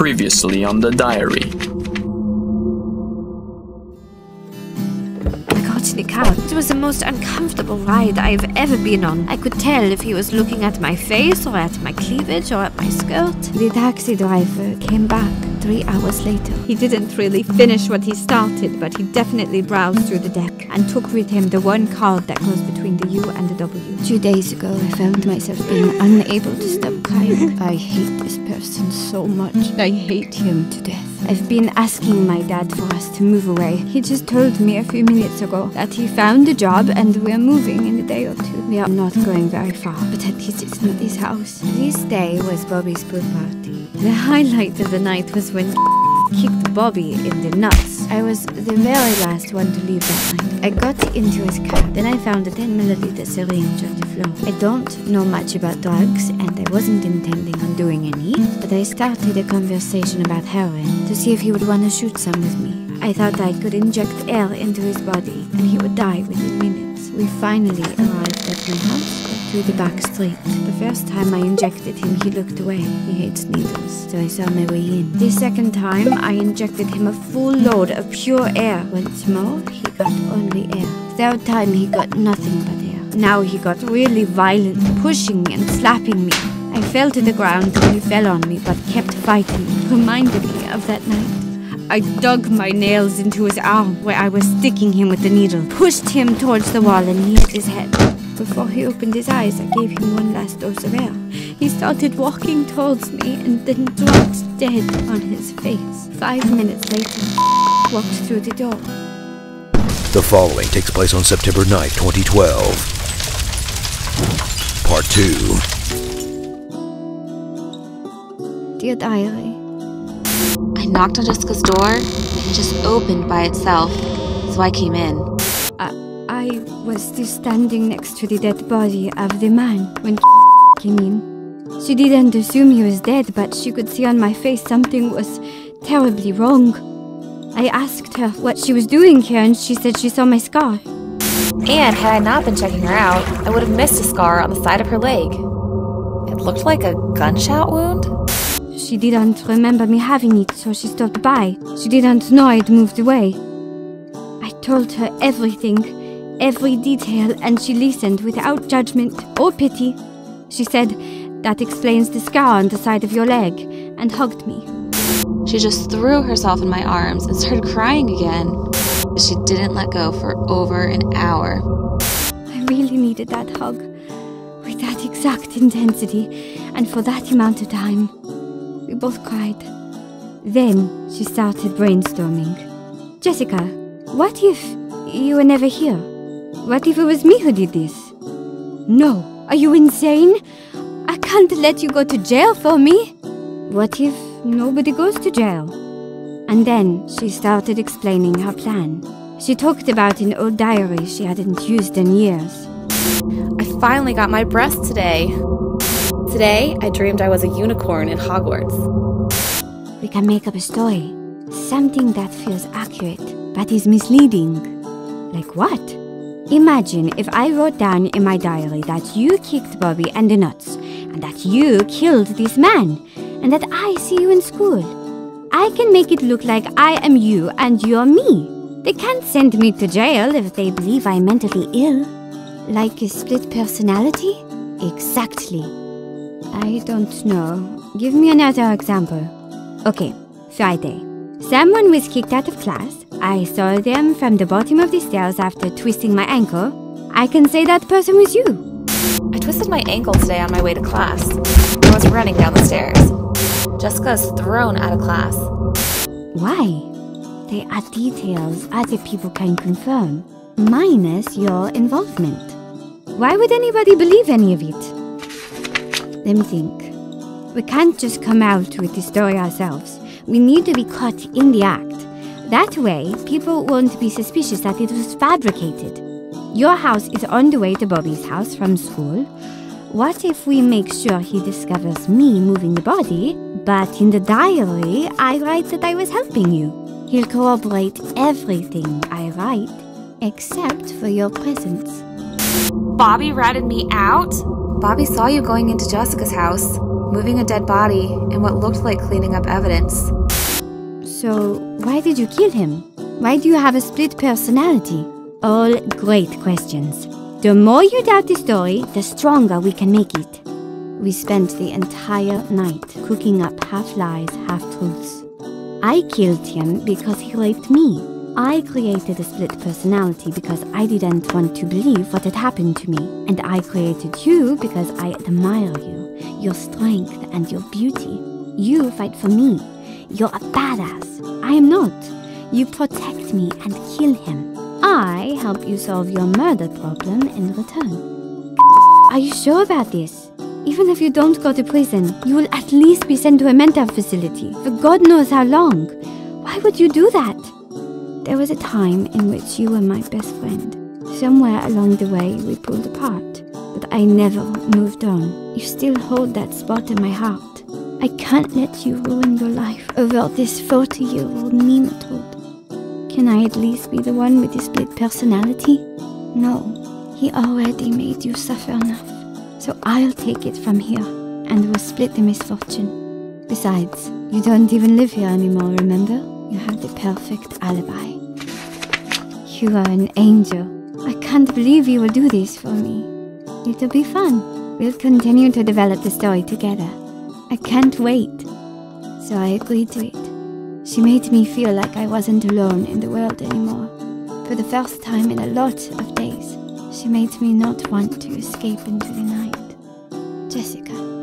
Previously on the diary. The car. It was the most uncomfortable ride I've ever been on. I could tell if he was looking at my face or at my cleavage or at my skirt. The taxi driver came back 3 hours later. He didn't really finish what he started, but he definitely browsed through the deck and took with him the one card that goes between the U and the W. 2 days ago, I found myself being unable to stop crying. I hate this person so much. I hate him to death. I've been asking my dad for us to move away. He just told me a few minutes ago that he found a job and we're moving in a day or two. We are not going very far, but at least it's not his house. This day was Bobby's pool party. The highlight of the night was when kicked Bobby in the nuts. I was the very last one to leave that night. I got into his car, then I found a 10ml syringe on the floor. I don't know much about drugs, and I wasn't intending on doing any, but I started a conversation about heroin to see if he would want to shoot some with me. I thought I could inject air into his body, and he would die within minutes. We finally arrived at my house, through the back street. The first time I injected him, he looked away. He hates needles, so I saw my way in. The second time, I injected him a full load of pure air. Once more, he got only air. Third time, he got nothing but air. Now he got really violent, pushing and slapping me. I fell to the ground till he fell on me, but kept fighting. Reminded me of that night. I dug my nails into his arm where I was sticking him with the needle, pushed him towards the wall and hit his head. Before he opened his eyes, I gave him one last dose of air. He started walking towards me and then dropped dead on his face. 5 minutes later, walked through the door. The following takes place on September 9th, 2012. Part 2. Dear Diary. I knocked on Jessica's door, and it just opened by itself, so I came in. I was still standing next to the dead body of the man when came in. She didn't assume he was dead, but she could see on my face something was terribly wrong. I asked her what she was doing here, and she said she saw my scar. And had I not been checking her out, I would have missed a scar on the side of her leg. It looked like a gunshot wound. She didn't remember me having it, so she stopped by. She didn't know I'd moved away. I told her everything, every detail, and she listened without judgment or pity. She said, "That explains the scar on the side of your leg," and hugged me. She just threw herself in my arms and started crying again. But she didn't let go for over an hour. I really needed that hug, with that exact intensity, and for that amount of time. We both cried. Then she started brainstorming. Jessica, what if you were never here? What if it was me who did this? No, are you insane? I can't let you go to jail for me. What if nobody goes to jail? And then she started explaining her plan. She talked about an old diary she hadn't used in years. I finally got my breast today. Today, I dreamed I was a unicorn in Hogwarts. We can make up a story. Something that feels accurate, but is misleading. Like what? Imagine if I wrote down in my diary that you kicked Bobby in the nuts, and that you killed this man, and that I see you in school. I can make it look like I am you and you're me. They can't send me to jail if they believe I'm mentally ill. Like a split personality? Exactly. I don't know. Give me another example. Okay, Friday. Someone was kicked out of class. I saw them from the bottom of the stairs after twisting my ankle. I can say that person was you. I twisted my ankle today on my way to class. I was running down the stairs. Jessica is thrown out of class. Why? They are details other people can confirm, minus your involvement. Why would anybody believe any of it? Let me think. We can't just come out with the story ourselves. We need to be caught in the act. That way, people won't be suspicious that it was fabricated. Your house is on the way to Bobby's house from school. What if we make sure he discovers me moving the body, but in the diary, I write that I was helping you? He'll corroborate everything I write, except for your presence. Bobby ratted me out? Bobby saw you going into Jessica's house. moving a dead body, and what looked like cleaning up evidence. So, why did you kill him? Why do you have a split personality? All great questions. The more you doubt the story, the stronger we can make it. We spent the entire night cooking up half lies, half truths. I killed him because he raped me. I created a split personality because I didn't want to believe what had happened to me. And I created you because I admire you, your strength and your beauty. You fight for me. You're a badass. I am not. You protect me and kill him. I help you solve your murder problem in return. Are you sure about this? Even if you don't go to prison, you will at least be sent to a mental facility for God knows how long. Why would you do that? There was a time in which you were my best friend. Somewhere along the way we pulled apart, but I never moved on. You still hold that spot in my heart. I can't let you ruin your life over this 40-year-old nematode. Can I at least be the one with the split personality? No, he already made you suffer enough. So I'll take it from here, and we'll split the misfortune. Besides, you don't even live here anymore, remember? You have the perfect alibi. You are an angel. I can't believe you will do this for me. It'll be fun. We'll continue to develop the story together. I can't wait. So I agreed to it. She made me feel like I wasn't alone in the world anymore. For the first time in a lot of days, she made me not want to escape into the night. Jessica.